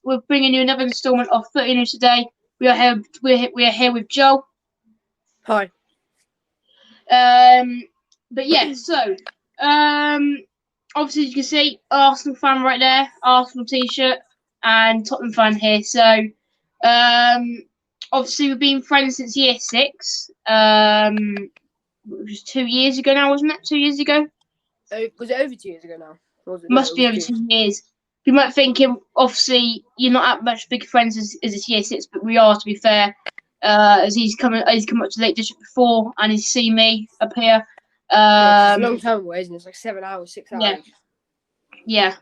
we're bringing you another instalment of 30 News today. We are here. We are here with Joel. Hi. But yeah, so obviously as you can see, Arsenal fan right there, Arsenal t-shirt, and Tottenham fan here. So obviously we've been friends since year 6. It was 2 years ago now, wasn't it? 2 years ago. Was it over 2 years ago now? Was it? Must be over 2 years. You might think, obviously, you're not that much bigger friends as it's year 6, but we are, to be fair. As he's come up to Lake District before, and he's seen me up here. It's a long time away, isn't it? It's like 7 hours, 6 hours. Yeah.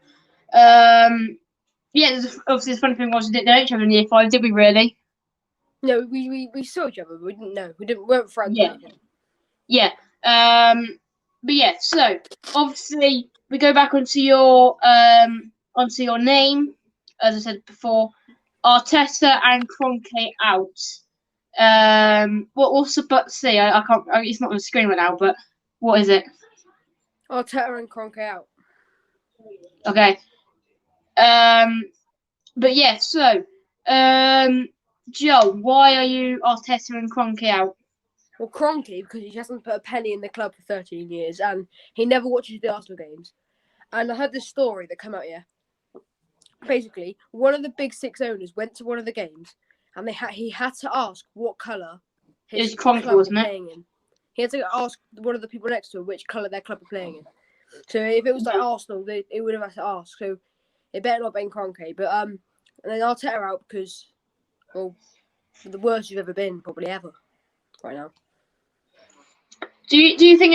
Obviously, the funny thing was we didn't know each other in year 5, did we? Really? No, we saw each other, but we didn't know. We weren't friends. Yeah. But yeah. So obviously, we go back onto your name, as I said before. Arteta and Kroenke out. What's the but? See, I can't. It's not on the screen right now. But what is it? Arteta and Kroenke out. Okay. But yeah. So, Joe, why are you Arteta and Kroenke out? Well, Kroenke, because he hasn't put a penny in the club for 13 years, and he never watches the Arsenal games. And I heard this story that came out here. Basically, one of the big 6 owners went to one of the games, and he had to ask what colour his club was playing in. He had to ask one of the people next to him which colour their club were playing in. So if it was like Arsenal, it would have had to ask. So it better not be Kroenke. But and then Arteta out because, well, the worst you've ever been, probably ever, right now. Do you think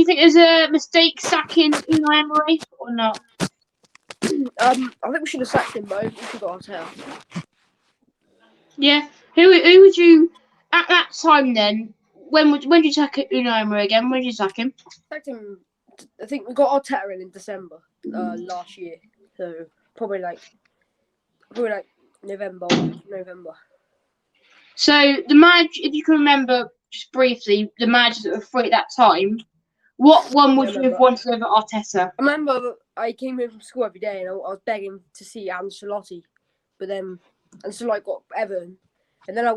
there's a mistake sacking Unai Emery or not? I think we should have sacked him, though. We should have got Arteta. Yeah. Who would you at that time then? When did you sack Unai Emery again? When did you sack him? Sacked him. I think we got Arteta in December last year, so probably like November. So the manager, if you can remember just briefly, the managers that were free at that time, what one would you have wanted over Arteta? I remember I came home from school every day and I was begging to see Ancelotti, but then Ancelotti got Everton, and then I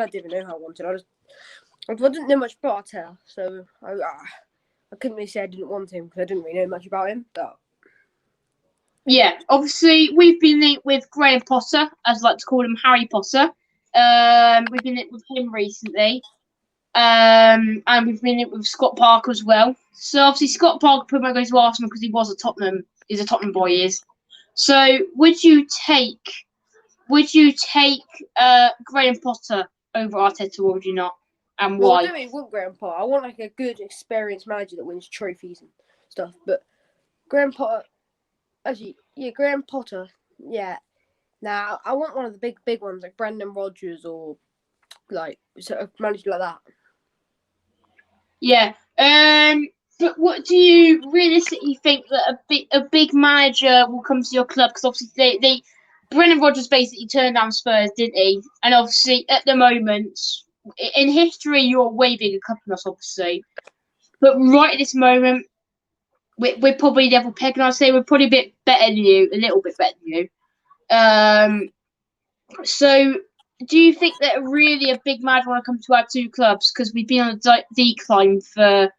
didn't know how I wanted. I didn't know much about Arteta, so I couldn't really say I didn't want him because I didn't really know much about him. But yeah, obviously we've been linked with Graham Potter, as I like to call him, Harry Potter. We've been linked with him recently, and we've been linked with Scott Parker as well. So obviously Scott Parker pretty much goes to Arsenal because he's a Tottenham boy. He is. So would you take Graham Potter over Arteta, or would you not? And why? Well, I don't really want Graham Potter. I want like a good, experienced manager that wins trophies and stuff. But Graham Potter, Graham Potter, yeah. Now I want one of the big ones like Brendan Rodgers or like sort of manager like that. Yeah. But what do you realistically think that a big manager will come to your club? Because obviously they Brendan Rodgers basically turned down Spurs, didn't he? And obviously at the moment in history you're way bigger club than us, obviously. But right at this moment, we're probably level pegging. I'd say we're probably a bit better than you, a little bit better than you. So do you think that really a big manager want to come to our 2 clubs? Because we've been on a decline for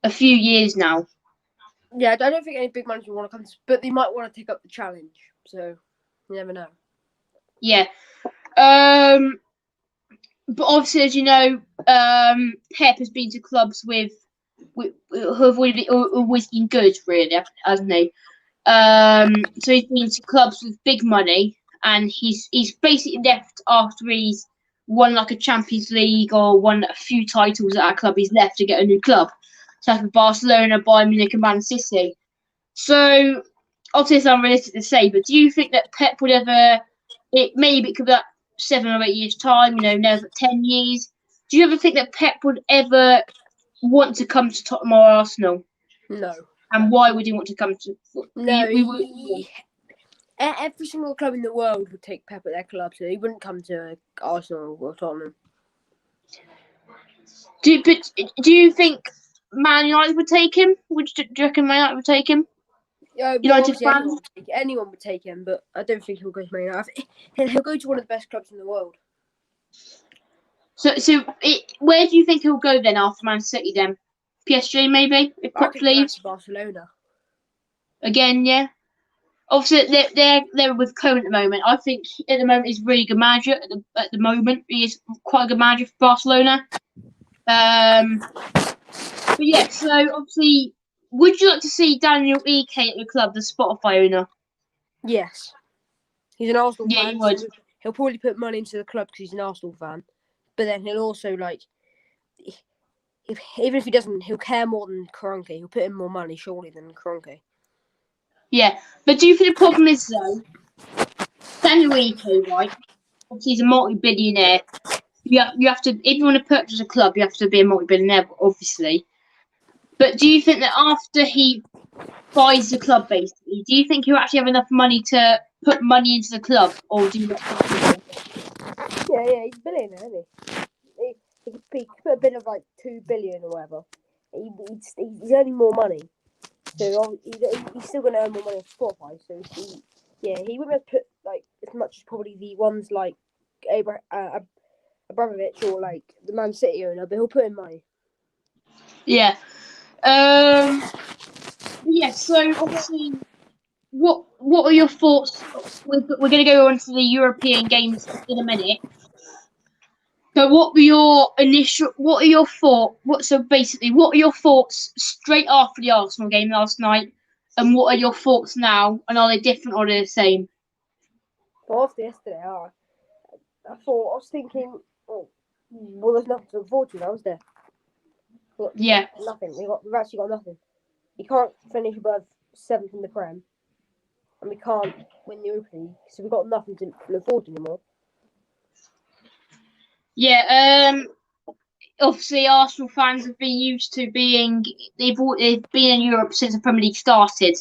a few years now. Yeah, I don't think any big manager want to come, but they might want to take up the challenge. So you never know. Yeah. But obviously, as you know, Pep has been to clubs who have always been good, really, hasn't he? So he's been to clubs with big money, and he's basically left after he's won like a Champions League or won a few titles at our club. He's left to get a new club. So like Barcelona, Bayern Munich, and Man City. So obviously it's unrealistic to say, but do you think that Pep would ever? Maybe it could be like 7 or 8 years time. Never 10 years. Do you ever think that Pep would ever want to come to Tottenham or Arsenal? No. And why would he want to come to? No, every single club in the world would take Pep at their club, so he wouldn't come to Arsenal or Tottenham. Do you think Man United would take him? Do you reckon Man United would take him? Yeah, well, United obviously fans? anyone would take him, but I don't think he'll go to Man United. He'll go to one of the best clubs in the world. Where do you think he'll go then after Man City then? PSG maybe, if I Pep think leaves? that's Barcelona. Again, yeah. Obviously, they're with Cohen at the moment. I think at the moment he's a really good manager. At the moment, he is quite a good manager for Barcelona. But yeah, so obviously, would you like to see Daniel Ek at the club, the Spotify owner? Yes. He's an Arsenal Yeah, fan, you would. so he'll probably put money into the club because he's an Arsenal fan. But then he'll also, like, even if he doesn't, he'll care more than Kroenke. He'll put in more money, surely, than Kroenke. Yeah, but do you think the problem is though, Daniel Ek, right? Obviously, he's a multi-billionaire. You have to, if you want to purchase a club, you have to be a multi-billionaire, obviously. But do you think that after he buys the club, basically, do you think he'll actually have enough money to put money into the club, or do you not think he will? Yeah, he's a billionaire, isn't he? He could put a bit of like 2 billion or whatever. He's earning more money, so he's still going to earn more money on Spotify. So he wouldn't have put like as much as probably the ones like Abramovich or like the Man City owner, but he'll put in money. Yeah. Yeah. So obviously, what are your thoughts? We're going to go on to the European games in a minute. So what were your initial? What are your thoughts? What are your thoughts straight after the Arsenal game last night, and what are your thoughts now? And are they different or are they the same? But after yesterday, I was thinking, well, there's nothing to look forward to now, is there? Yeah. Nothing. We've actually got nothing. You can't finish above 7th in the Prem, and we can't win the Europa League, so we've got nothing to look forward to anymore. Yeah. Obviously, Arsenal fans have been used to they've been in Europe since the Premier League started.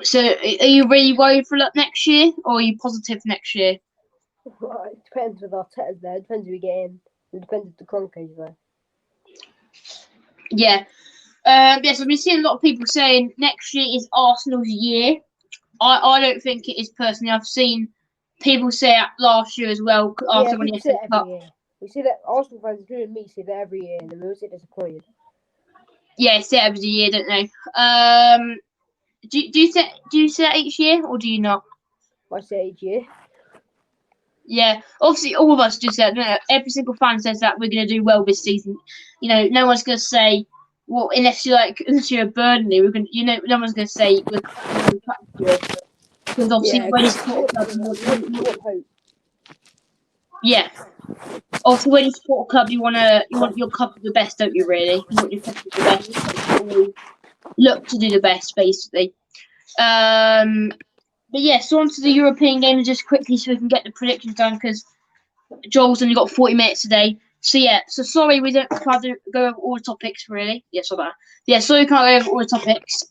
So, are you really worried for next year, or are you positive next year? It depends with Arteta's there. It depends who we get in. It depends if the Kroenke's there. Yeah. Yes, I've been seeing a lot of people saying next year is Arsenal's year. I don't think it is personally. I've seen people say it last year as well after when People he say said it Cup. every year. We see that Arsenal fans, including me, say that every year, and then we're so disappointed. Yeah, say it every year, don't they? Do you say that each year or do you not? I say each year. Yeah, obviously all of us do say that. No, every single fan says that we're going to do well this season. You know, no one's going to say, well, unless you're a Burnley, no one's going to say we're going to cut this year because obviously Yeah, when you because support a club, you want hope. yeah. Obviously, when you support a club, you want your club to do the best, don't you? Really, you want your club to do the best. So you always look to do the best, basically. But yeah, so on to the European games just quickly so we can get the predictions done because Joel's only got 40 minutes today. So yeah, so sorry we don't try to go over all the topics really. Yes, all that. Yeah, sorry we can't go over all the topics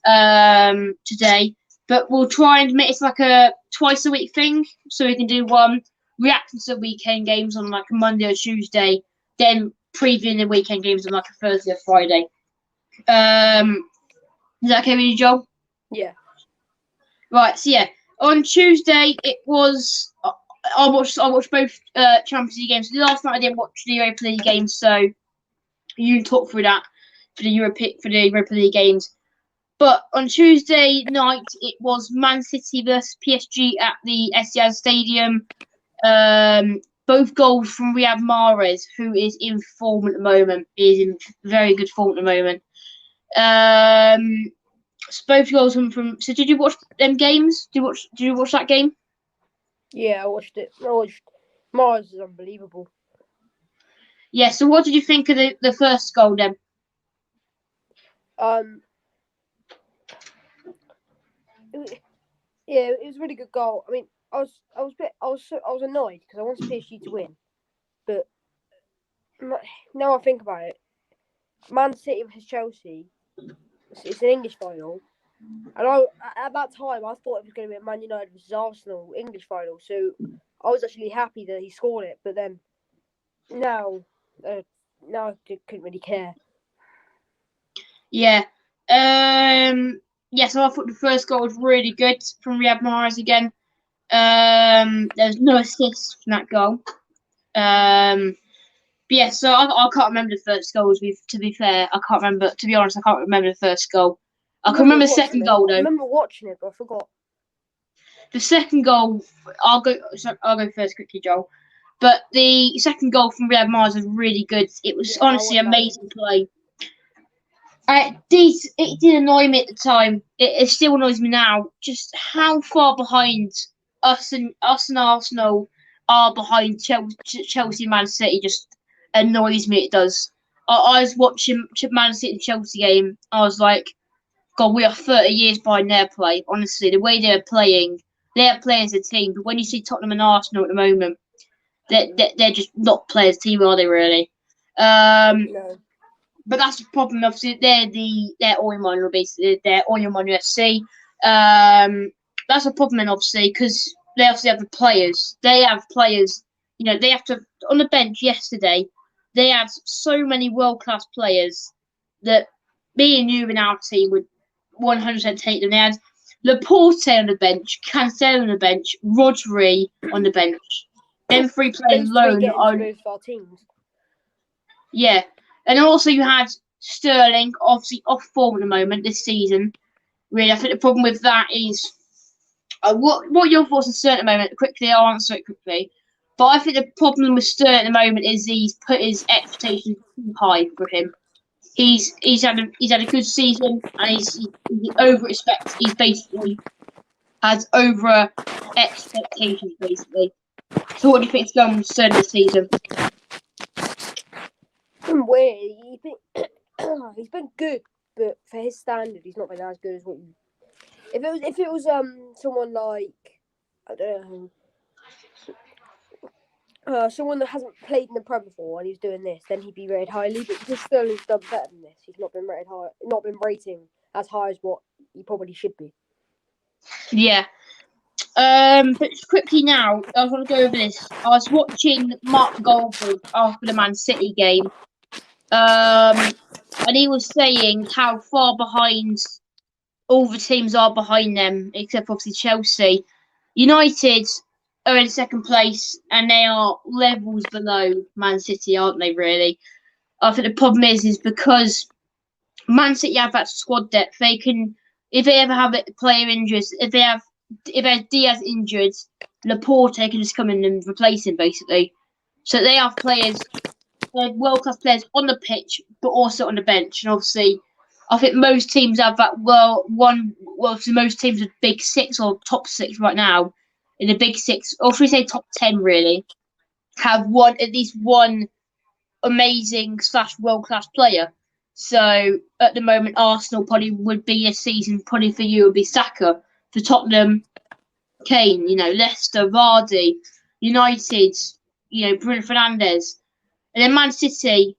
today, but we'll try and make it like a twice a week thing, so we can do one reacting to the weekend games on like a Monday or Tuesday, then previewing the weekend games on like a Thursday or Friday. Is that okay with you, Joel? Yeah. Right. So yeah, on Tuesday it was. I watched both Champions League games. Last night I didn't watch the Europa League games, so you talk through that for the Europa League games. But on Tuesday night it was Man City versus PSG at the Etihad Stadium. Both goals from Riyad Mahrez, who is in form at the moment. He is in very good form at the moment. So both goals from. So did you watch them games? Did you watch that game? Yeah, I watched it. Mars is unbelievable. Yeah, so what did you think of the first goal then? It was a really good goal. I mean, I was annoyed because I wanted PSG to win, but now I think about it, Man City versus Chelsea, it's an English final, and at that time I thought it was going to be a Man United versus Arsenal English final, so I was actually happy that he scored it. But then now I couldn't really care. Yeah. So I thought the first goal was really good from Riyad Mahrez again. There's no assist from that goal. But yeah, so I can't remember the first goal. To be fair, I can't remember. To be honest, I can't remember the first goal. I can remember the second goal though. I remember watching it, but I forgot. The second goal, I'll go first quickly, Joel. But the second goal from Riyad Mahrez was really good. It was honestly amazing play. It did annoy me at the time. It still annoys me now. Just how far behind us and Arsenal are behind Chelsea and Man City just annoys me. It does. I was watching Man City and Chelsea game. I was like, God, we are 30 years behind their play. Honestly, the way they're playing as a team. But when you see Tottenham and Arsenal at the moment, they're just not players team, are they really? No. But that's the problem. Obviously, they're all in one, basically. They're all in one UFC. That's a problem, and obviously, because they obviously have the players. They have players. You know, they have to on the bench yesterday. They had so many world class players that me and you in our team would 100% take them. They had Laporte on the bench, Cancelo on the bench, Rodri on the bench. Them three players alone are both our teams. Yeah. And also you had Sterling, obviously off form at the moment this season. Really, I think the problem with that is what are your thoughts on Sterling at the moment? Quickly, I'll answer it quickly. But I think the problem with Sterling at the moment is he's put his expectations too high for him. He's had a good season and he's over expect. He's basically has over expectations basically. So what do you think is going on with Sterling this season? Weird. He's been good, but for his standard, he's not been as good as what. If it was someone like I don't know, someone that hasn't played in the Prem before and he's doing this, then he'd be rated highly. But because Sterling's done better than this, he's not been rated high, not been rating as high as what he probably should be. Yeah. But quickly now, I want to go over this. I was watching Mark Goldberg after the Man City game, and he was saying how far behind all the teams are behind them, except obviously Chelsea. United are in second place, and they are levels below Man City, aren't they? Really, I think the problem is because Man City have that squad depth. They can, if they ever have a player injured, if there's Diaz injured, Laporte can just come in and replace him basically. So they have players, world class players on the pitch, but also on the bench. And obviously, I think most teams have that. Most teams are big six or top six right now. In the big six, or should we say top 10 really, have at least one amazing / world class player. So at the moment, Arsenal probably would be a season. Probably for you would be Saka. For Tottenham, Kane. Leicester, Vardy. United, Bruno Fernandes. And then Man City,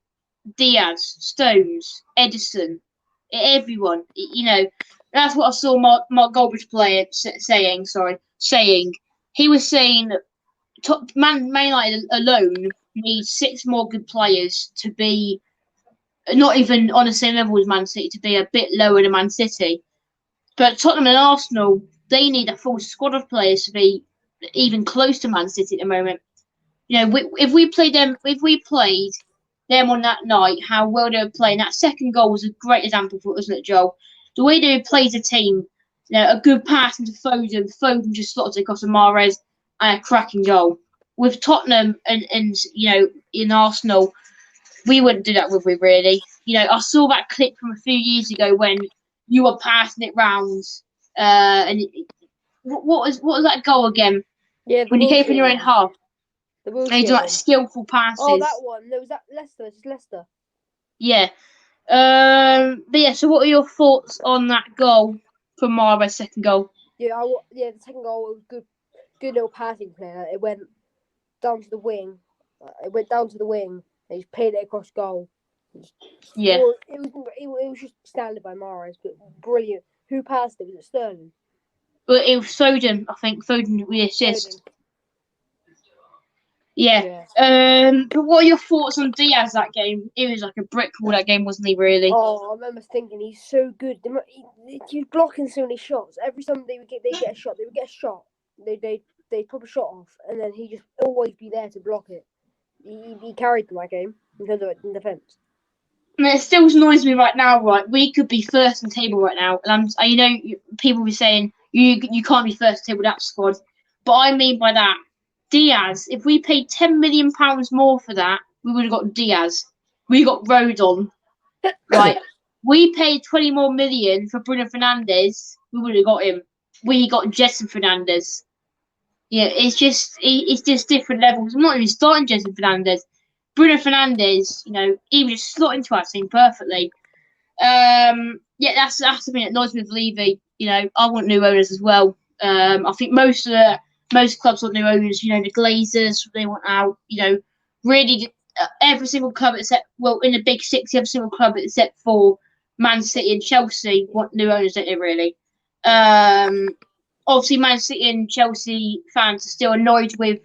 Diaz, Stones, Edison, everyone. That's what I saw Mark Goldbridge saying. He was saying Man United alone needs 6 more good players to be not even on the same level as Man City, to be a bit lower than Man City. But Tottenham and Arsenal, they need a full squad of players to be even close to Man City at the moment. If we played them on that night, how well they were playing. That second goal was a great example for it, wasn't it, Joel? The way they played as a team, a good pass into Foden. Foden just slotted across to Mahrez, and a cracking goal. With Tottenham and in Arsenal, we wouldn't do that, would we? Really? I saw that clip from a few years ago when you were passing it round, and what was that goal again? Yeah, when you came from your own half. They do like skillful passes. Oh, that one. No, was that Leicester? It's Leicester. Yeah. But yeah. So, what are your thoughts on that goal from Mahrez' second goal? Yeah, the second goal was good little passing play. It went down to the wing. And he played it across goal. Yeah. It was just standard by Mahrez, but brilliant. Who passed it? Was it Sterling? Well, it was Foden. I think Foden with the assist. Yeah. But what are your thoughts on Diaz that game? It was like a brick wall that game, wasn't he? Really? Oh, I remember thinking he's so good. He was blocking so many shots. Every time they get a shot, they would get a shot. They pop a shot off, and then he just always be there to block it. He carried them that game in terms of in defence. And it still annoys me right now. Right, we could be first in the table right now, and people be saying you can't be first in the table with that squad. But I mean by that, Diaz. If we paid £10 million more for that, we would have got Diaz. We got Rodon. Right. We paid 20 more million for Bruno Fernandes. We would have got him. We got Jetson Fernandes. Yeah, it's just different levels. I'm not even starting Jetson Fernandes. Bruno Fernandes, he would just slot into our team perfectly. Yeah, that's something that annoys me with Levy. I want new owners as well. I think most clubs want new owners. The Glazers, they want out. Really, every single club in the big six, every single club except for Man City and Chelsea want new owners, don't they? Really. Obviously, Man City and Chelsea fans are still annoyed with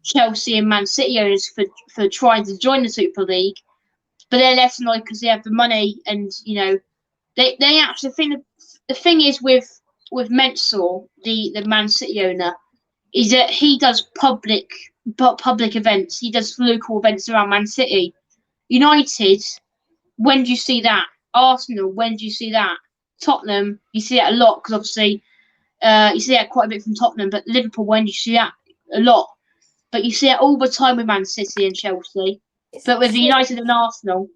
Chelsea and Man City owners for trying to join the Super League, but they're less annoyed because they have the money, and they actually think the thing is with Mensah, the Man City owner, is that he does public events. He does local events around Man City. United, when do you see that? Arsenal, when do you see that? Tottenham, you see that a lot because obviously you see that quite a bit from Tottenham. But Liverpool, when do you see that? A lot. But you see it all the time with Man City and Chelsea. But with United and Arsenal,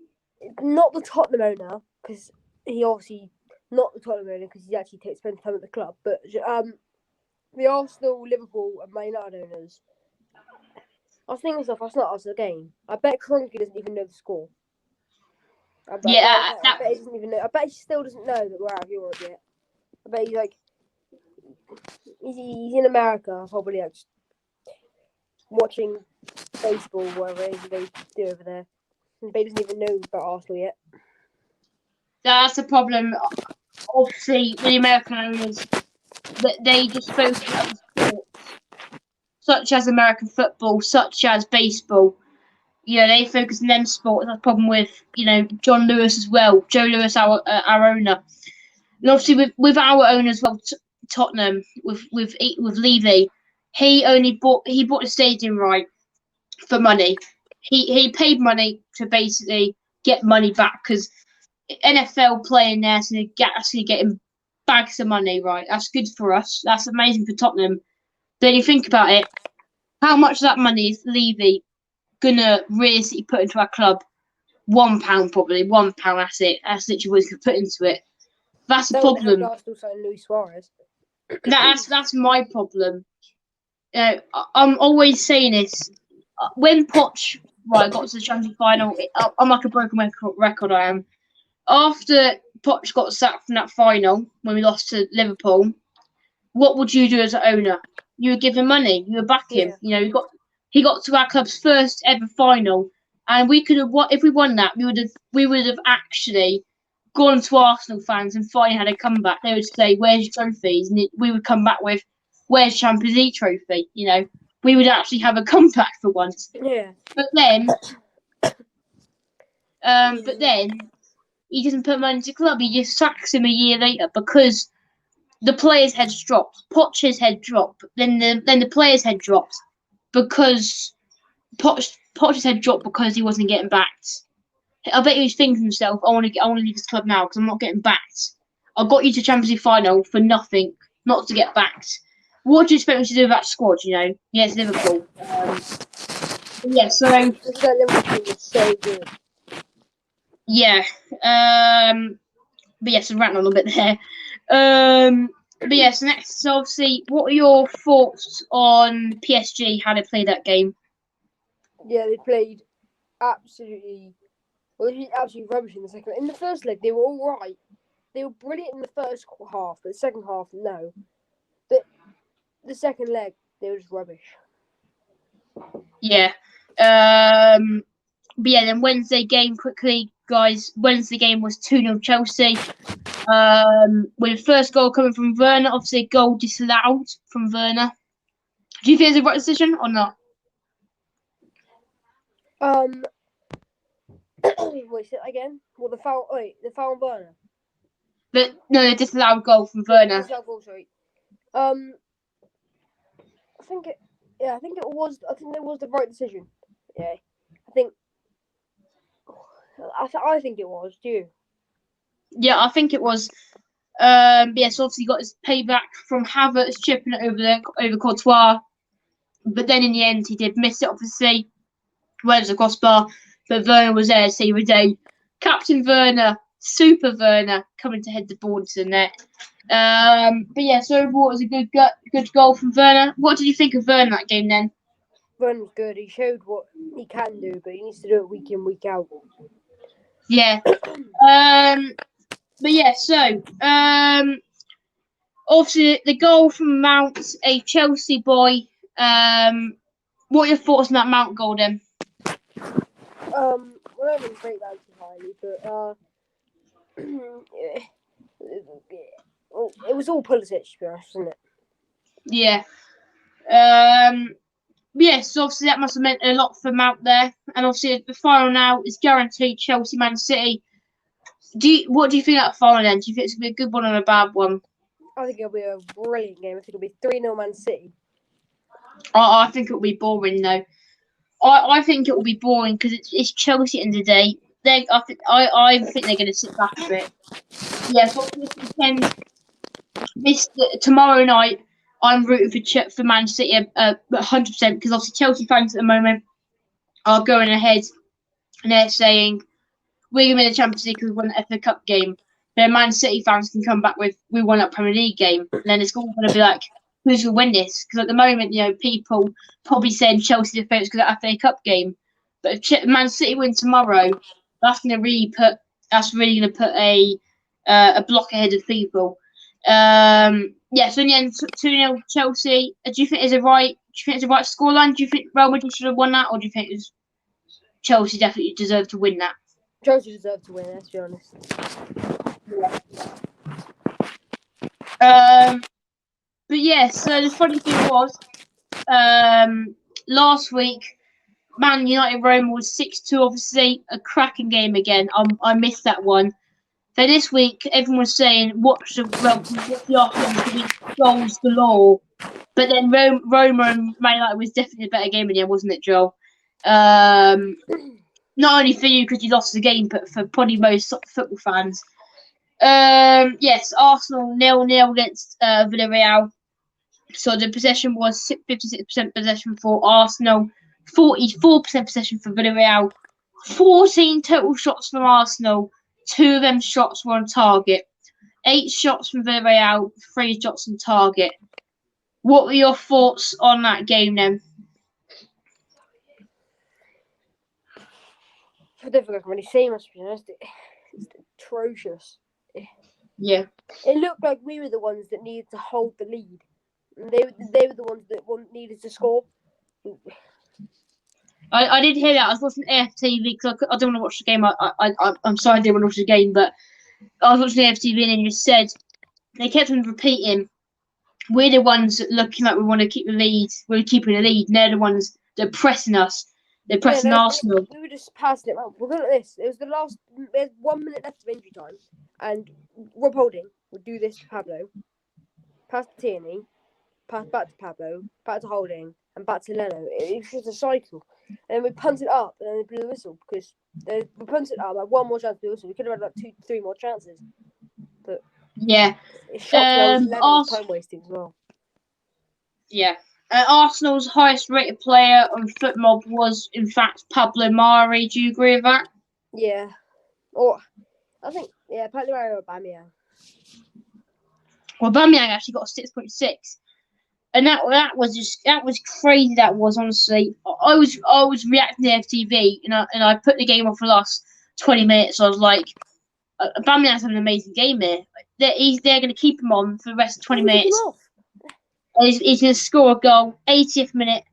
not the Tottenham owner, because he obviously not the Tottenham owner because he actually spends time at the club. But the Arsenal, Liverpool, and Man United owners. I was thinking to myself, that's not us the game. I bet Kroenke doesn't even know the score. I bet he doesn't even know. I bet he still doesn't know that we're out of Europe yet. I bet he's like, he's in America, probably like watching baseball, whatever it is they do over there. And he doesn't even know about Arsenal yet. That's the problem. Obviously, the American owners, they just focus on sports, such as American football, such as baseball. They focus on them sports. That's the problem with, John Lewis as well. Joe Lewis, our owner. And obviously with our owner as well, Tottenham, with Levy, he bought the stadium right for money. He paid money to basically get money back because NFL playing there is going to get him bags of money, right? That's good for us. That's amazing for Tottenham. Then you think about it, how much of that money is Levy gonna realistically put into our club? £1 probably. £1. That's it. That's literally what he's gonna put into it. That's the problem. Luis Suarez. That's my problem. I'm always saying this. When Poch got to the Champions League final, I'm like a broken record. I am. After Poch got sacked from that final when we lost to Liverpool, what would you do as an owner? You would give him money. You would back him. Yeah. He got to our club's first ever final, and we could have. If we won that, we would have actually gone to Arsenal fans and finally had a comeback. They would say, "Where's your trophies?" And we would come back with, "Where's Champions League trophy?" We would actually have a comeback for once. Yeah. But then he doesn't put money into the club. He just sacks him a year later because the players' heads dropped. Poch's head dropped. Then the players' head dropped because Poch's head dropped because he wasn't getting backed. I bet he was thinking to himself, I want to leave this club now because I'm not getting backed. I got you to Champions League final for nothing, not to get backed. What do you expect me to do with that squad? Yeah, it's Liverpool. So that Liverpool is so good. Yeah. But yes, I'm ranting a little bit there. But yes, next, so obviously, what are your thoughts on PSG? How they played that game? Yeah, they played absolutely rubbish in the second. In the first leg, they were all right. They were brilliant in the first half, but the second half, no. But the second leg, they were just rubbish. Yeah. But yeah, then Wednesday game quickly, guys. Wednesday game was 2-0 Chelsea. With the first goal coming from Werner, obviously a goal disallowed from Werner. Do you think it's a right decision or not? Wait, say that again. Well, the foul on Werner. But no, the disallowed goal from Werner. Disallowed goal, sorry. I think it was. I think it was the right decision. Yeah, I think it was. Do you? Yeah, I think it was. Yes, obviously got his payback from Havertz chipping it over Courtois, but then in the end he did miss it. Obviously, went to the crossbar, but Werner was there to save the day. Captain Werner, Super Werner, coming to head the ball into the net. But yeah, so overall it was a good goal from Werner. What did you think of Werner that game then? Werner was good. He showed what he can do, but he needs to do it week in, week out. Yeah. But yeah, so obviously the goal from Mount, a Chelsea boy. What are your thoughts on that Mount goal then? Well, I don't rate that too highly, but it was all Pulisic, to be honest, wasn't it? Yeah. Yes, obviously that must have meant a lot for Mount there, and obviously the final now is guaranteed Chelsea Man City. What do you think of that final then? Do you think it's gonna be a good one or a bad one? I think it'll be a brilliant game. I think it'll be 3-0 Man City. I think it'll be boring though. I think it will be boring because it's Chelsea at the end of the day. I think they're going to sit back a bit. Yeah, so this weekend, tomorrow night, I'm rooting for Man City 100% because obviously Chelsea fans at the moment are going ahead and they're saying we're going to win the Champions League because we won the FA Cup game. Then Man City fans can come back with we won that Premier League game, and then it's all going to be like who's going to win this? Because at the moment, people probably saying Chelsea the favourites because of that FA Cup game. But if Man City win tomorrow, that's really going to put a block ahead of people. Yeah, so in the end, 2-0 Chelsea. Do you think it's a right scoreline? Do you think Real Madrid should have won that, or do you think Chelsea definitely deserved to win that? Chelsea deserved to win, let's be honest. But yeah, so the funny thing was, last week, Man United Roma was 6-2, obviously, a cracking game again. I missed that one. Then this week, everyone was saying, watch the Arsenal goals galore. But then Roma and Man United was definitely a better game in the end, wasn't it, Joel? Not only for you because you lost the game, but for probably most football fans. Yes, Arsenal 0-0 against Villarreal. So the possession was 56% possession for Arsenal, 44% possession for Villarreal, 14 total shots from Arsenal. 2 of them shots were on target. 8 shots from Villarreal, 3 shots on target. What were your thoughts on that game then? I don't think I can really say much, to be honest. It's atrocious. Yeah. It looked like we were the ones that needed to hold the lead. They were the ones that needed to score. I did hear that. I was watching AFTV because I don't want to watch the game. I'm sorry I didn't want to watch the game, but I was watching AFTV and you said they kept on repeating, we're the ones looking like we want to keep the lead. We're keeping the lead. And they're the ones that are pressing us. They're pressing Arsenal. We were just passing it around. We're looking at this. It was the last. There's 1 minute left of injury time, and Rob Holding would do this to Pablo, pass to Tierney, pass back to Pablo, back to Holding, and back to Leno. It was just a cycle. And then we punted it up, and then they blew the whistle because we punted it up. Like one more chance to blow the whistle. We could have had like 2-3 more chances, but yeah, it shocked me. Leno's time wasting as well. Yeah. Arsenal's highest rated player on FootMob was, in fact, Pablo Mari. Do you agree with that? Yeah. Or, I think, Pablo Mari or Aubameyang. Well, Aubameyang actually got a 6.6. And that was crazy. That was, honestly. I was reacting to FTV, and I put the game off for the last 20 minutes. I was like, Aubameyang's had an amazing game here. They're going to keep him on for the rest of 20 minutes. He's going to score a goal, 80th minute.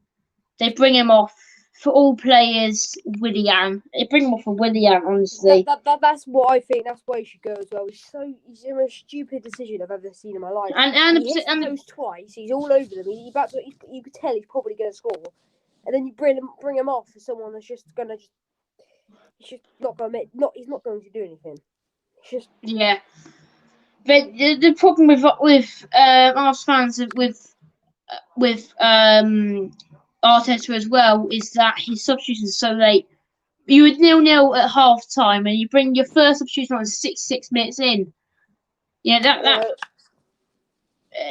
They bring him off for all players. Willian. They bring him off for Willian, honestly. That's what I think. That's why he should go as well. He's the most stupid decision I've ever seen in my life. He hits the post twice. He's all over them. You could tell he's probably going to score. and then you bring him off for someone that's just gonna he's just not gonna he's not going to do anything. It's just Yeah. But the problem with Arsenal fans with Arteta as well is that his substitutions are so late. You would 0-0 at half time, and you bring your first substitution on 6 minutes in. Yeah,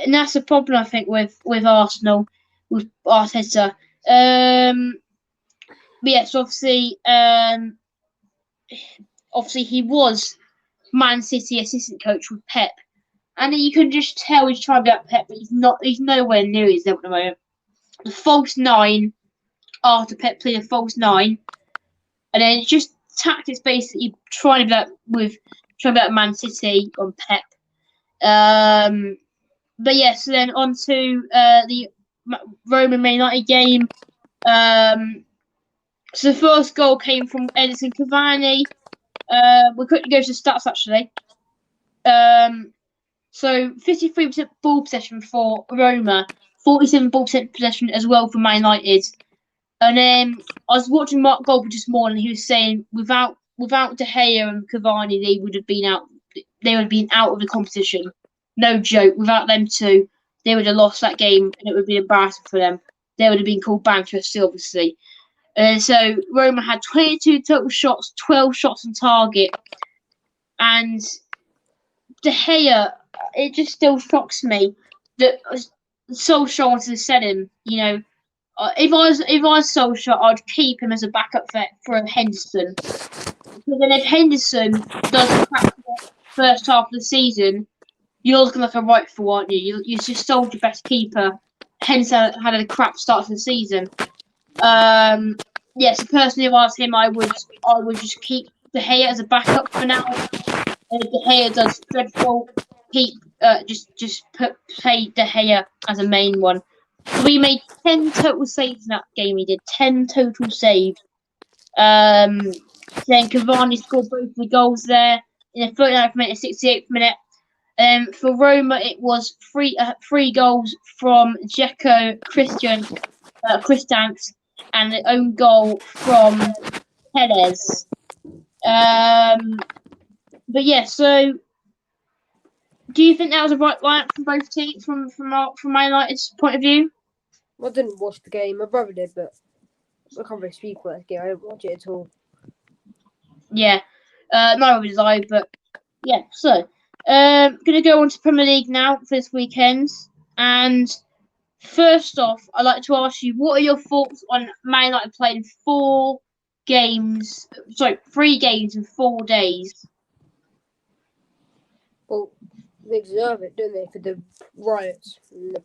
and that's a problem I think with Arsenal with Arteta. But yes, obviously he was Man City assistant coach with Pep, and you can just tell he's trying to be like Pep, but he's not. He's nowhere near his level at the moment. The false nine after Pep played a false nine, and then it's just tactics basically trying to be like Man City on Pep. But yeah, so then on to the Roma Man United game. So the first goal came from Edinson Cavani. We quickly go to the stats actually. So 53% ball possession for Roma, 47% ball possession as well for Man United. And then I was watching Mark Goldberg this morning. He was saying without De Gea and Cavani, they would have been out. They would have been out of the competition. No joke. Without them two, they would have lost that game, and it would be embarrassing for them. They would have been called bankruptcy, obviously. So Roma had 22 total shots, 12 shots on target, and De Gea. It just still shocks me that Solskjaer wanted to sell him. You know, if I was Solskjaer, I'd keep him as a backup for Henderson. Because then if Henderson does crap the first half of the season, you're looking like a rightful, aren't you? You just sold your best keeper. Henderson had a crap start to the season. Yes, personally, if I was him, I would just keep De Gea as a backup for now. And if De Gea does dreadful, play De Gea as a main one. So we made 10 total saves in that game. He did 10 total saves. Then Cavani scored both the goals there in the 39th minute and 68th minute. For Roma, it was three goals from Dzeko, Cristante, and an own goal from Perez. But yeah, so do you think that was a right lineup from both teams, from Man United's point of view? I didn't watch the game. My brother did, but I can't really speak about the game. I didn't watch it at all. Yeah, neither did I. But yeah, so gonna go on to Premier League now for this weekend. And first off, I'd like to ask you, what are your thoughts on Man United playing 3 games in 4 days? Well, they deserve it, don't they, for the riots and the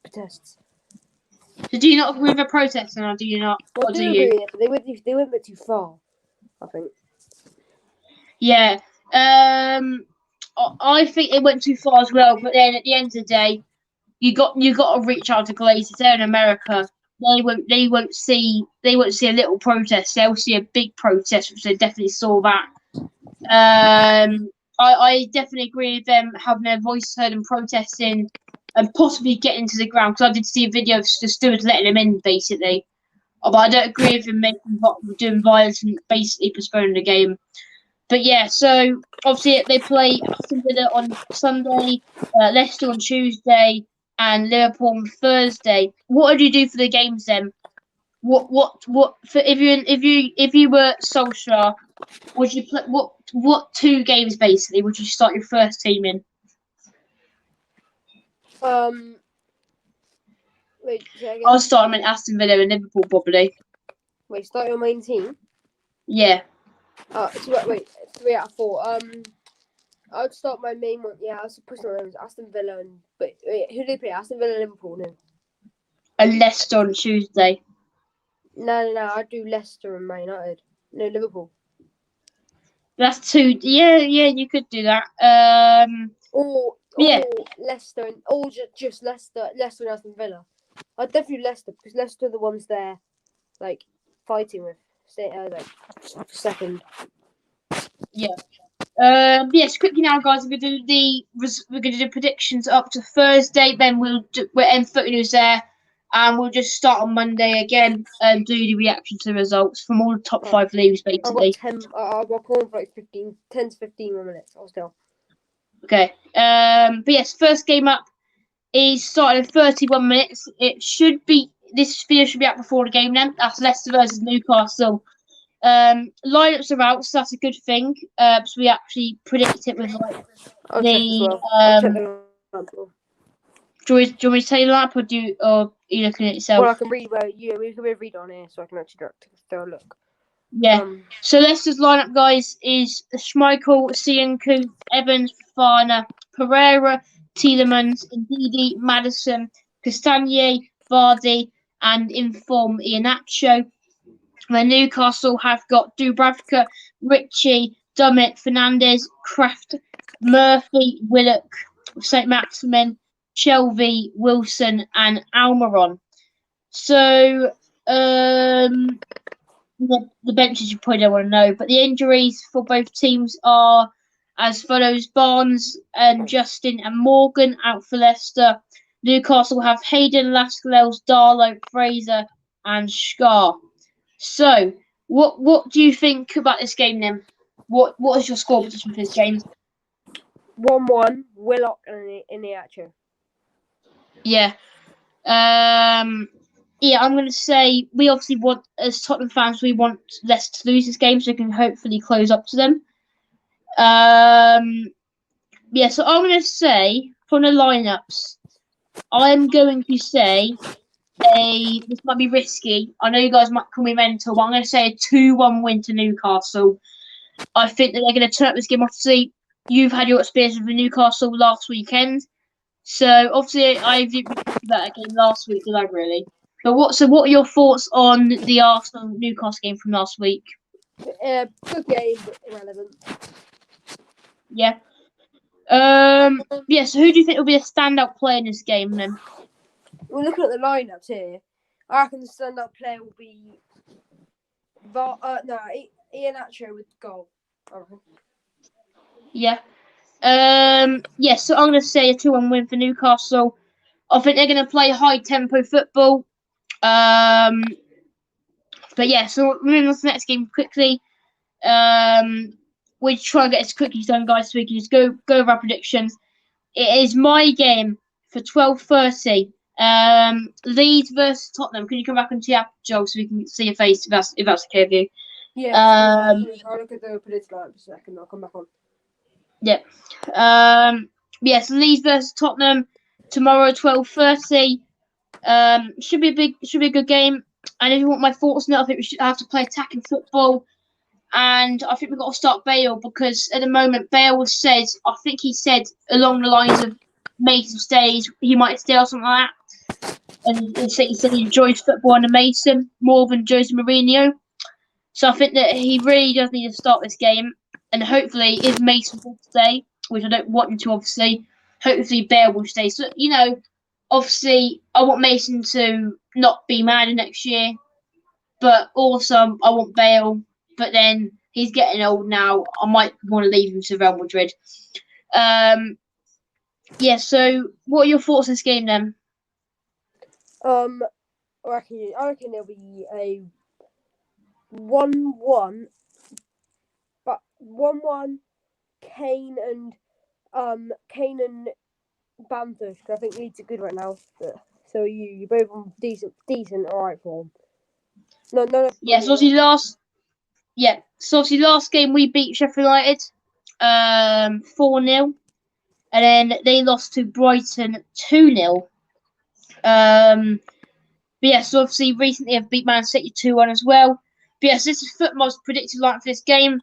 protests? So do you not agree with the protesting, or do you not? Well, I do agree with it, but they went a bit too far, I think. Yeah. I think it went too far as well. But then at the end of the day, you got to reach out to Glazers. They're in America. They won't see a little protest. They'll see a big protest, which they definitely saw that. I definitely agree with them having their voice heard and protesting and possibly getting to the ground, because I did see a video of the stewards letting them in, basically. But I don't agree with them doing violence and basically postponing the game. But yeah, so obviously they play Aston Villa on Sunday, Leicester on Tuesday, and Liverpool on Thursday. What would you do for the games then? What for if you were Solskjaer, would you play what 2 games basically would you start your first team in? Wait, I'll start them in Aston Villa and Liverpool probably. Wait, start your main team? Yeah. So wait, 3 out of 4. I would start my main one. Yeah, I was pushing on Aston Villa wait, who do they play? Aston Villa and Liverpool, no. And Leicester on Tuesday. No. I'd do Leicester and Man United. No, Liverpool. That's 2. Yeah, you could do that. Or Leicester just Leicester and Aston Villa. I'd definitely do Leicester, because Leicester are the ones they're like fighting with. Second. Yeah. Yes, quickly now, guys. We're gonna do predictions up to Thursday. Then we'll end footy news there, and we'll just start on Monday again and do the reaction to the results from all the top 5 leagues, I've got basically. 10. I've got call for like 10 to 15 more minutes. I'll still. Okay. But yes, first game up is starting in 31 minutes. It should be. This video should be out before the game then. That's Leicester versus Newcastle. Lineups are out, so that's a good thing. So we actually predict it with like I'll check as well. I'll check the lineup. Do you want me to tell you that, or are you looking at yourself? Well, I can read. We can read on here, so I can actually throw a look. Yeah. So Leicester's lineup, guys, is Schmeichel, Sienku, Evans, Fafana, Pereira, Tielemans, Ndidi, Madison, Castagne, Vardy, and in form Iheanacho. Then Newcastle have got Dubravka, Ritchie, Dummett, Fernandez, Kraft, Murphy, Willock, St. Maximin, Shelvey, Wilson, and Almiron. So, the benches you probably don't want to know, but the injuries for both teams are as follows: Barnes and Justin and Morgan out for Leicester. Newcastle have Hayden, Lascelles, Darlow, Fraser, and Scar. So, what do you think about this game then? What is your score prediction for this game? 1-1, Willock and Iheanacho. Yeah. Yeah, I'm going to say we obviously want, as Tottenham fans, we want Leicester to lose this game so we can hopefully close up to them. Yeah, so I'm going to say, from the lineups, I'm going to say this might be risky. I know you guys might call me mental, but I'm going to say a 2-1 win to Newcastle. I think that they're going to turn up this game. Obviously, you've had your experience with Newcastle last weekend. So, obviously, I didn't really think about that game last week, did I really? But what are your thoughts on the Arsenal-Newcastle game from last week? Good game, but irrelevant. Yeah. Yeah, so who do you think will be a standout player in this game then? We're looking at the lineups here. I reckon the standout player will be Iheanacho with goal. Yeah. Yeah, so I'm going to say a 2-1 win for Newcastle. I think they're going to play high-tempo football. But yeah, so moving on to the next game quickly. We try and get as quickly as done, guys, so we can just go over our predictions. It is my game for 12:30. Leeds versus Tottenham. Can you come back onto the app, Joel, so we can see your face if that's okay with you? Yeah. I'll look at the predicted lineup a second. I'll come back on. Yep. Yes, Leeds versus Tottenham tomorrow, 12:30. Should be a good game. And if you want my thoughts on it, I think we should have to play attacking football. And I think we've got to start Bale because at the moment Bale says, I think he said along the lines of Mason stays, he might stay or something like that. And he said he enjoys football under Mason more than Jose Mourinho. So I think that he really does need to start this game. And hopefully, if Mason will stay, which I don't want him to, obviously, hopefully Bale will stay. So, obviously, I want Mason to not be mad next year. But also, I want Bale. But then he's getting old now. I might want to leave him to Real Madrid. Yeah, so what are your thoughts on this game then? I reckon there'll be a 1-1, but 1-1 Kane and Bamford. I think Leeds are good right now. So you both on decent, alright form. No. Yeah, so obviously last game we beat Sheffield United 4-0, and then they lost to Brighton 2-0. But yeah, so obviously recently I've beat Man City 2-1 as well. But yes, this is Football's predicted line for this game.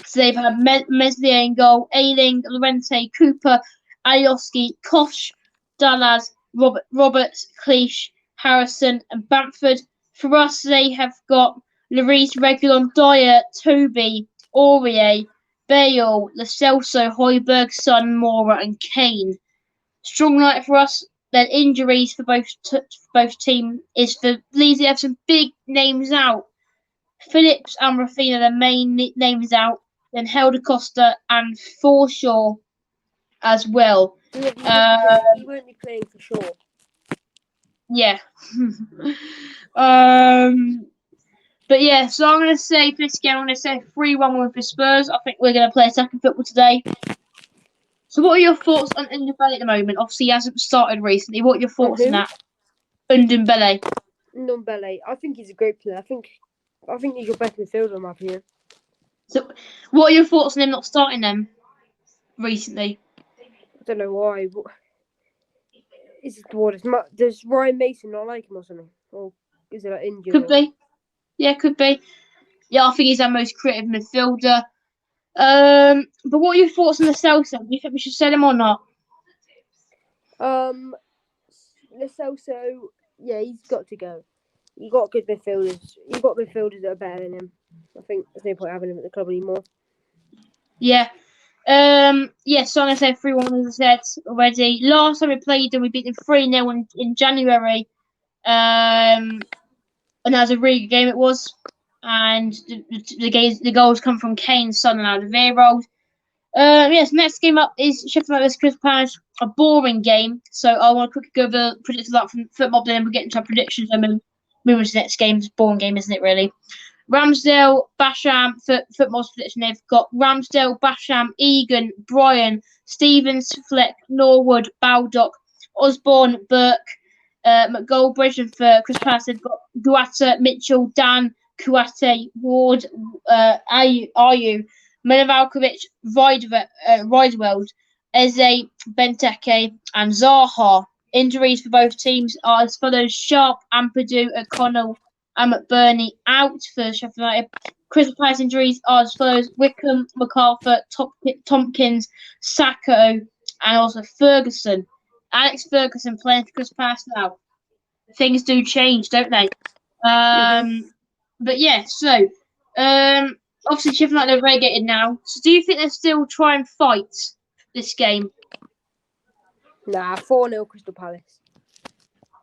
So they've had Meslier in goal, Ayling, Llorente, Cooper, Alioski, Koch, Dallas, Roberts, Cleach, Harrison, and Bamford. For us, they have got Lloris, Reguilon, Dyer, Toby, Aurier, Bale, Lo Celso, Højbjerg, Son, Mora, and Kane. Strong night for us. Then injuries for both teams is for Leeds. They have some big names out. Phillips and Rafinha, the main names out. Then Helder Costa and Forshaw as well. He won't be playing for sure. Yeah. um. But yeah, so I'm going to say for this game, I'm going to say 3-1 win for Spurs. I think we're going to play attacking football today. So what are your thoughts on Ndombele at the moment? Obviously, he hasn't started recently. What are your thoughts on who? that? Ndombele. Ndombele. I think he's a great player. I think he's your best midfielder in my opinion. So what are your thoughts on him not starting them recently? I don't know why. Is it what? Does Ryan Mason not like him or something? Or is it like injured? Could be. Yeah, could be. Yeah, I think he's our most creative midfielder. But what are your thoughts on the sell? Do you think we should sell him or not? Lo Celso, yeah, he's got to go. You got good midfielders. You've got midfielders that are better than him. I think there's no point having him at the club anymore. Yeah. Yeah, so I'm going to say 3-1, as I said already. Last time we played them, we beat them 3-0 in January. And that was a really good game it was. And the goals come from Kane, Son, and Alderweireld. Yes, next game up is Sheffield United Crystal Palace. A boring game, so I want to quickly go over the predictions out from football, then we'll get into our predictions and then move on to the next game. It's a boring game, isn't it, really? Ramsdale, Basham, football's prediction. They've got Ramsdale, Basham, Egan, Bryan, Stevens, Fleck, Norwood, Baldock, Osborne, Burke, McGoldbridge, and for Chris Palace, they've got Guatta, Mitchell, Dan, Kuate, Ward, Ayu, Milivojevic, Rideweld, Eze, Benteke, and Zaha. Injuries for both teams are as follows: Sharp, Ampadu, O'Connell, and McBurney out for Sheffield United. Crystal Palace injuries are as follows: Wickham, MacArthur, Tompkins, Sacco, and also Ferguson. Alex Ferguson playing for Crystal Palace now. Things do change, don't they? But yeah, so obviously Sheffield United are relegated now. So do you think they'll still try and fight this game? Nah, 4-0 Crystal Palace.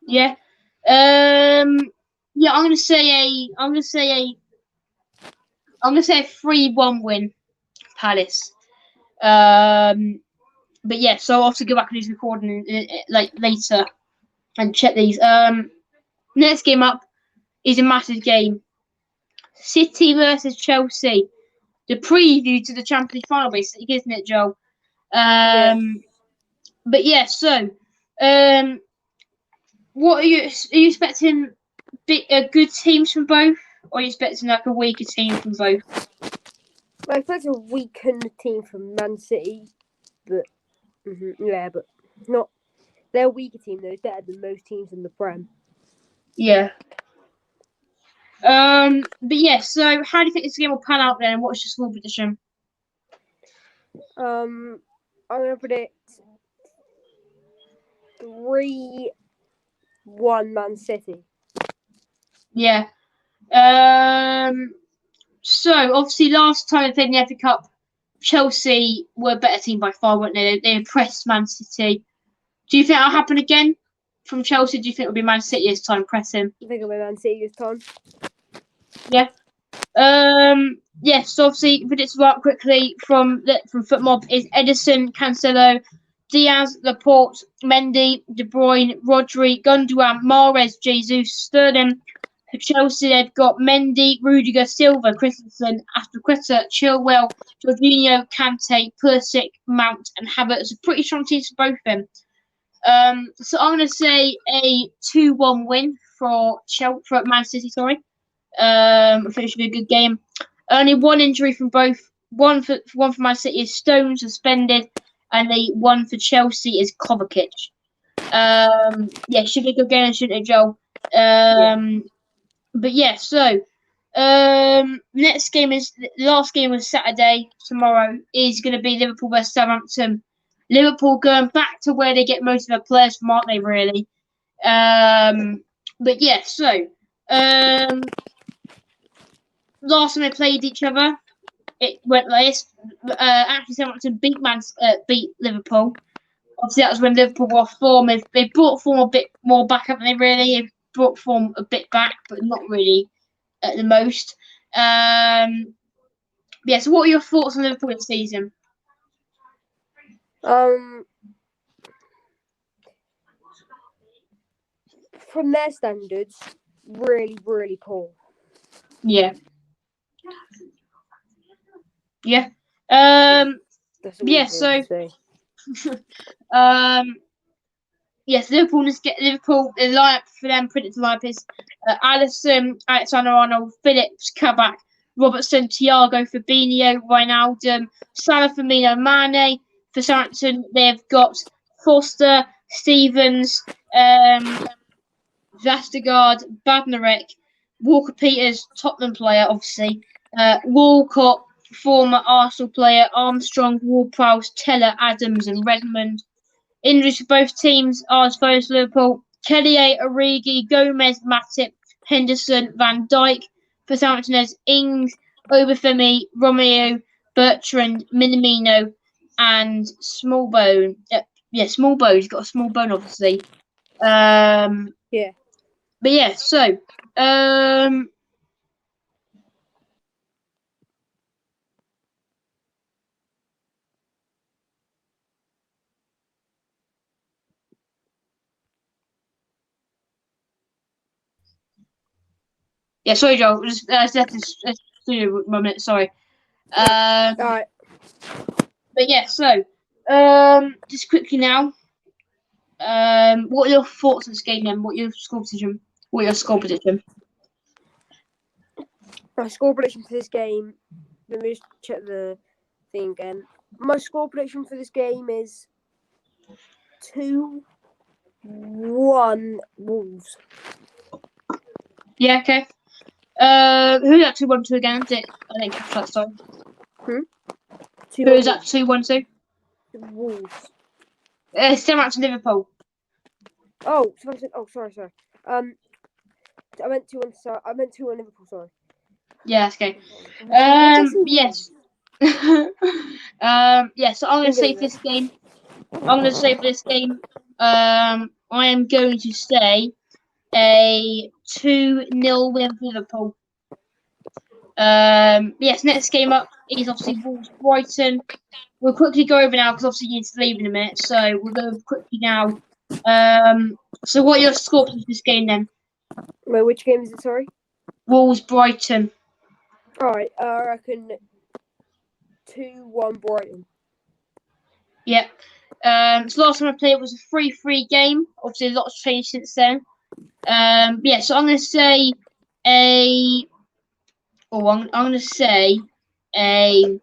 Yeah. Yeah, I'm gonna say a 3-1 win, Palace. But yeah, so I'll have to go back and do this recording like later and check these. Next game up is a massive game. City versus Chelsea. The preview to the Champions League final, basically, isn't it, Joe? Yeah. But yeah, so what are you expecting? Good teams from both, or are you expecting like a weaker team from both? I expect a weakened team from Man City, but but not. They're a weaker team though. It's better than most teams in the Prem. Yeah. But yeah, so how do you think this game will pan out then? What's your score prediction? I'm gonna predict 3-1 Man City. Yeah. So obviously last time they played in the FA Cup, Chelsea were a better team by far, weren't they? They impressed Man City. Do you think that'll happen again from Chelsea? Do you think it'll be Man City this time pressing? I think it'll be Man City this time. Yeah. Yes, so obviously predicted up quickly from FootMob is Edison, Cancelo, Diaz, Laporte, Mendy, De Bruyne, Rodri, Gundogan, Mahrez, Jesus, Sterling. For Chelsea, they've got Mendy, Rudiger, Silva, Christensen, Aspilicueta, Chilwell, Jorginho, Kante, Pulisic, Mount, and Havertz. A pretty strong team for both of them. So I'm going to say a 2-1 win for Man City. Sorry. I think it should be a good game. Only one injury from both. One for Man City is Stones suspended, and the one for Chelsea is Kovacic. Yeah, should be a good game, shouldn't it, Joel? But yeah, so next game is the last game of Saturday. Tomorrow is going to be Liverpool versus Southampton. Liverpool going back to where they get most of their players from, aren't they? Really. But yeah, so last time they played each other, it went like this. Actually, Southampton beat Liverpool. Obviously, that was when Liverpool were off form. They brought form a bit more back, haven't they? Really, they've brought form a bit back, but not really at the most. Yeah. So, what are your thoughts on Liverpool this season? from their standards, really, really poor. Yeah. Yeah. That's all Yeah. I'm going So. to say. Yes, Liverpool. Let's get Liverpool. The lineup for them. Predicted lineup is Alisson, Alexander-Arnold, Phillips, Kabak, Robertson, Thiago, Fabinho, Wijnaldum, Salah, Firmino, Mane. For Southampton, they've got Foster, Stevens, Vestergaard, Badnarek, Walker Peters, Tottenham player, obviously, Walcott, former Arsenal player, Armstrong, Ward-Prowse, Teller, Adams, and Redmond. Injuries for both teams are as follows: Liverpool, Kelly, Origi, Gomez, Matip, Henderson, Van Dijk. For Southampton, there's Ings, Obafemi, Romeo, Bertrand, Minamino, and Smallbone. Smallbone. He's got a small bone, obviously. Yeah. But yeah, so yeah, sorry, Joel. Just have to do a moment. Sorry. All right. But yeah, so just quickly now. What are your thoughts on this game then? What are your score prediction? My score prediction for this game. Let me just check the thing again. My score prediction for this game is 2-1 Wolves. Yeah, okay. Who's that 2-1 again? I didn't catch that, sorry. Who's that 2-1? Wolves. Similar to Liverpool. Oh, sorry. I meant 2-1. Sorry, I meant 2-1 Liverpool. Sorry. Yeah, that's okay. Yes. Yeah. So I'm gonna say for this game. I am going to say a 2-0 win for Liverpool. Yes. Next game up is obviously Wolves Brighton. We'll quickly go over now because obviously you need to leave in a minute. So we'll go quickly now. So what are your scores for this game then? Wait, which game is it? Sorry. Wolves Brighton. All right. I reckon 2-1 Brighton. Yep. So last time I played it was a 3-3 game. Obviously, a lot's changed since then. Yeah. So I'm gonna say a. I'm gonna say a.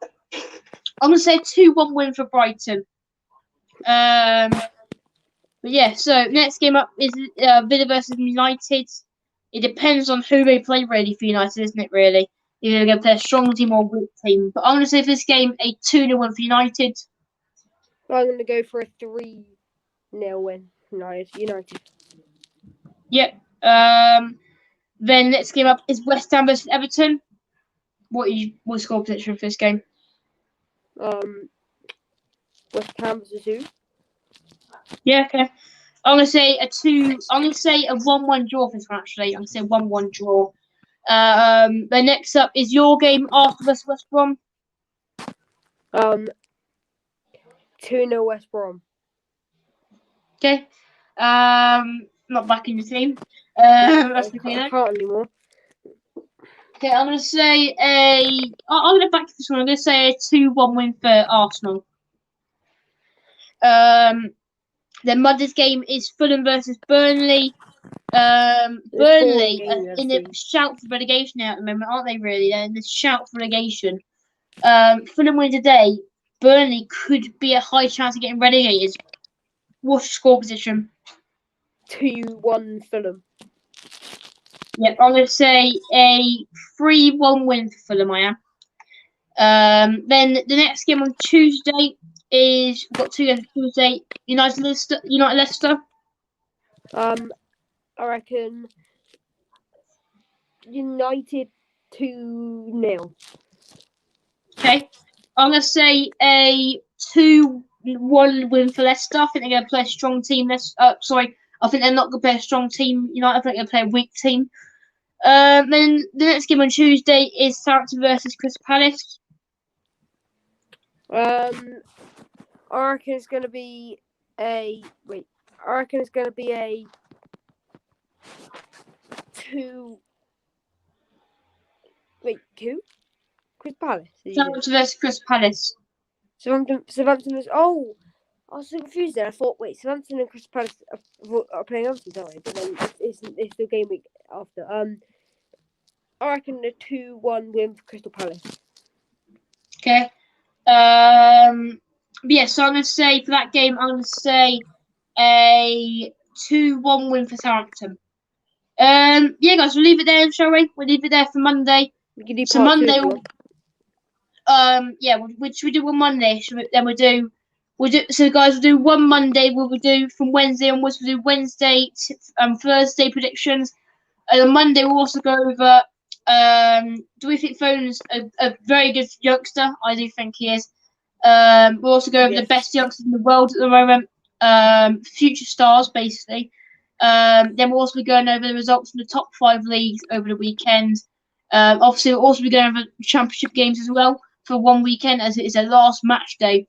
I'm gonna say a 2-1 win for Brighton. But yeah. So next game up is Villa versus United. It depends on who they play really for United, isn't it? Really, either they're gonna play a strong team or a weak team. But I'm gonna say for this game a 2-0 win for United. I'm going to go for a 3-0 win. United. Yep. Then next game up is West Ham versus Everton. What score prediction for this game? West Ham versus who? Yeah, okay. I'm gonna say a 1-1 draw for this one. Actually, I'm gonna say 1-1 draw. Then next up is your game, Arsenal versus West Brom. 2-0 West Brom. Okay. Not back in the team. That's the thing. I can't anymore. Okay, I'm gonna say I'm gonna back this one. I'm gonna say a 2-1 win for Arsenal. Then Monday's game is Fulham versus Burnley. Burnley are in a shout for relegation now at the moment, aren't they? Really, they're in the shout for relegation. Fulham win today. Burnley could be a high chance of getting relegated. What's your score position? 2-1 Fulham. Yep, I'm going to say a 3-1 win for Fulham. I am. Then the next game on Tuesday is we've got 2 games on Tuesday. United Leicester. I reckon United 2-0. Okay. I'm going to say a 2-1 win for Leicester. I think they're going to play a strong team. I think they're not going to play a strong team. United, I think they're going to play a weak team. Then the next game on Tuesday is Southampton versus Crystal Palace. I reckon it's going to be a 2. Wait, 2? Crystal Palace. Southampton versus Crystal Palace. Southampton was. Oh, I was so confused there. I thought, wait, Southampton and Crystal Palace are playing Everton, don't they? But then it's the game week after. I reckon a 2-1 win for Crystal Palace. Okay. Yeah, so I'm going to say for that game, I'm going to say a 2-1 win for Southampton. Yeah, guys, we'll leave it there, shall we? We'll leave it there for Monday. We can do So part Monday, two. yeah, which we do on Monday. Then we'll do. So guys, we'll do one Monday. We'll do from Wednesday onwards. We'll do Wednesday, Thursday predictions, and on Monday we'll also go over. Do we think Foden's a very good youngster? I do think he is. We'll also go over the best youngsters in the world at the moment. Future stars, basically. Then we'll also be going over the results from the top 5 leagues over the weekend. Obviously, we'll also be going over championship games as well for one weekend, as it is their last match day.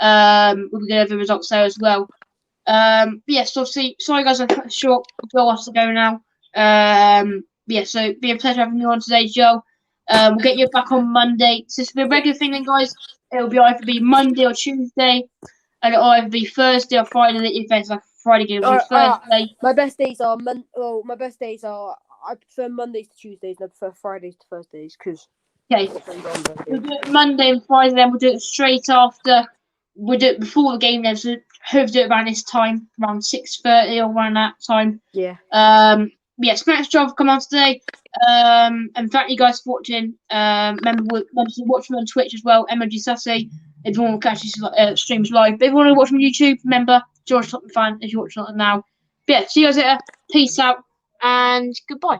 We'll be going over the results there as well. Yes, obviously, sorry guys, I'm cut short. Joel has to go now. Yeah, so it'd be a pleasure having you on today, Joel. We'll get you back on Monday. So this will be a regular thing then, guys. It'll be either Monday or Tuesday, and it'll either be Thursday or Friday if there's like a Friday game. It'll be Thursday. My best days are my best days are I prefer Mondays to Tuesdays and I prefer Fridays to Thursdays because Okay. We'll do it Monday and Friday, then we'll do it straight after. We'll do it before the game then, so hopefully do it around this time, around 6:30 or around that time. Yeah. Yes, thanks, Joel, for coming on today. And thank you guys for watching. Remember to watch me on Twitch as well, MOG Sassy, if you want to catch these streams live. But if you want to watch me on YouTube, remember, George Tottenham fan, if you're watching it now. But yeah, see you guys later. Peace out and goodbye.